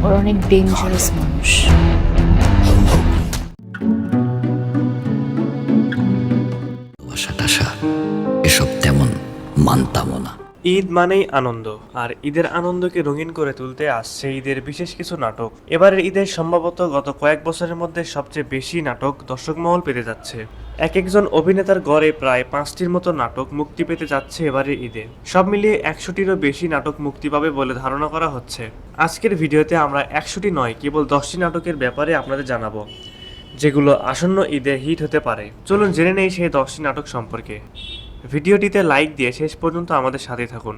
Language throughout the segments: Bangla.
ওর অনেক ডেঞ্জারাস মানুষ। এসব তেমন মানতামও না। ঈদ মানেই আনন্দ, আর ঈদের আনন্দকে রঙিন করে তুলতে আসছে ঈদের বিশেষ কিছু নাটক। এবারের ঈদের সম্ভবত গত কয়েক বছরের মধ্যে সবচেয়ে বেশি নাটক দর্শক মহল পেতে যাচ্ছে। এক একজন অভিনেতার গড়ে প্রায় 5টির মতো নাটক মুক্তি পেতে যাচ্ছে এবারের ঈদে। সব মিলিয়ে 100টিরও বেশি নাটক মুক্তি পাবে বলে ধারণা করা হচ্ছে। আজকের ভিডিওতে আমরা 100টি নয়, কেবল 10টি নাটকের ব্যাপারে আপনাদের জানাবো, যেগুলো আসন্ন ঈদে হিট হতে পারে। চলুন জেনে নেই সেই 10টি নাটক সম্পর্কে। ভিডিওটিতে লাইক দিয়ে শেষ পর্যন্ত আমাদের সাথে থাকুন।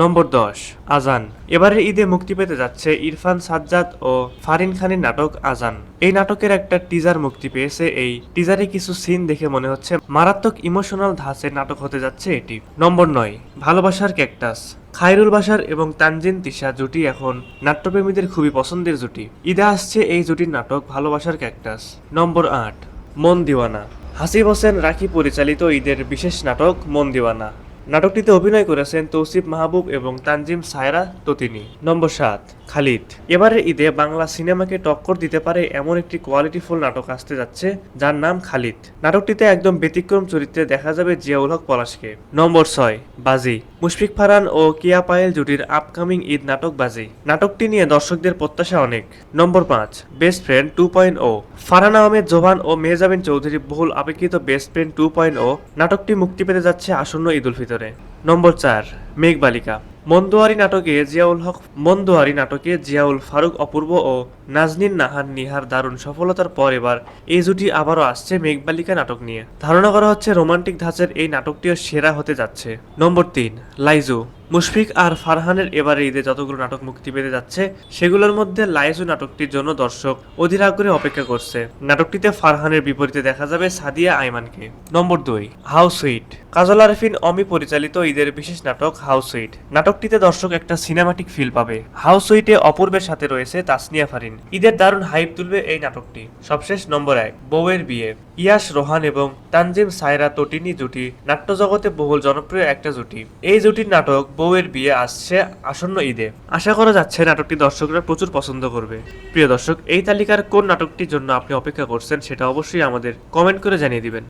নম্বর 10, আজান। এবারের ঈদে মুক্তি পেতে যাচ্ছে ইরফান সাজ্জাদ ও ফারিন খানের নাটক আজান। এই নাটকের একটা টিজার মুক্তি পেয়েছে। এই টিজারে কিছু সিন দেখে মনে হচ্ছে মারাত্মক ইমোশনাল ধাঁচের নাটক হতে যাচ্ছে এটি। নম্বর 9, ভালোবাসার ক্যাকটাস। খায়রুল বাশার এবং তানজিন তিশা জুটি এখন নাট্যপ্রেমীদের খুবই পছন্দের জুটি। ঈদে আসছে এই জুটির নাটক ভালোবাসার ক্যাকটাস। নম্বর 8, মন দিওয়ানা। হাসিব হোসেন রাখি পরিচালিত ঈদের বিশেষ নাটক মন দিওয়ানা। নাটকটিতে অভিনয় করেছেন তৌসিফ মাহবুব এবং তানজিম সায়রা ততিনি। নম্বর 7, খালিদ। এবারের ঈদে বাংলা সিনেমাকে টক্কর দিতে পারে এমন একটি কোয়ালিটিফুল নাটক আসতে যাচ্ছে, যার নাম খালিদ। নাটকটিতে একদম ব্যতিক্রম চরিত্রে দেখা যাবে জিয়াউল হক পলাশকে। নম্বর 6, বাজি। মুশফিক ফারহান ও কিয়া পায়েল জুটির আপকামিং ঈদ নাটক বাজি। নাটকটি নিয়ে দর্শকদের প্রত্যাশা অনেক। নম্বর 5, বেস্ট ফ্রেন্ড 2.0। ফারহান আহমেদ জোবান ও মেহজাবিন চৌধুরী বহুল অপেক্ষিত বেস্ট ফ্রেন্ড 2.0 নাটকটি মুক্তি পেতে যাচ্ছে আসন্ন ঈদ উল ফিতরে। নম্বর 4, মেঘবালিকা। মন্দুয়ারি নাটকে জিয়াউল ফারুক অপূর্ব ও নাজনীন নাহার নিহার দারুণ সফলতার পর এবার এই জুটি আবারও আসছে মেঘবালিকা নাটক নিয়ে। ধারণা করা হচ্ছে রোমান্টিক ধাঁচের এই নাটকটিও সেরা হতে যাচ্ছে। নম্বর 3, লাইজু। মুশফিক আর ফারহানের এবারে ঈদে যতগুলো নাটক মুক্তি পেতে যাচ্ছে সেগুলোর মধ্যে লাইজু নাটকটির জন্য দর্শক অধীর আগ্রহে অপেক্ষা করছে। নাটকটিতে ফারহানের বিপরীতে দেখা যাবে সাদিয়া আইমানকে। নম্বর 2, হাউ সুইট। কাজল আরফিন অমি পরিচালিত ঈদের বিশেষ নাটক হাউ সুইট। নাটকটিতে দর্শক একটা সিনেমাটিক ফিল পাবে। হাউ সুইটে অপূর্বের সাথে রয়েছে তাসনিয়া ফারিন। ঈদের দারুণ হাইপ তুলবে এই নাটকটি। সবশেষ নম্বর 1, বউয়ের বিয়ে। ইয়াশ রোহান এবং তানজিম সায়রা তটিনি জুটি নাট্যজগতে বহুল জনপ্রিয় একটা জুটি। এই জুটির নাটক বউয়ের বিয়ে আসছে আসন্ন ঈদে। আশা করা যাচ্ছে নাটকটি দর্শকরা প্রচুর পছন্দ করবে। প্রিয় দর্শক, এই তালিকার কোন নাটকটির জন্য আপনি অপেক্ষা করছেন সেটা অবশ্যই আমাদের কমেন্ট করে জানিয়ে দিবেন।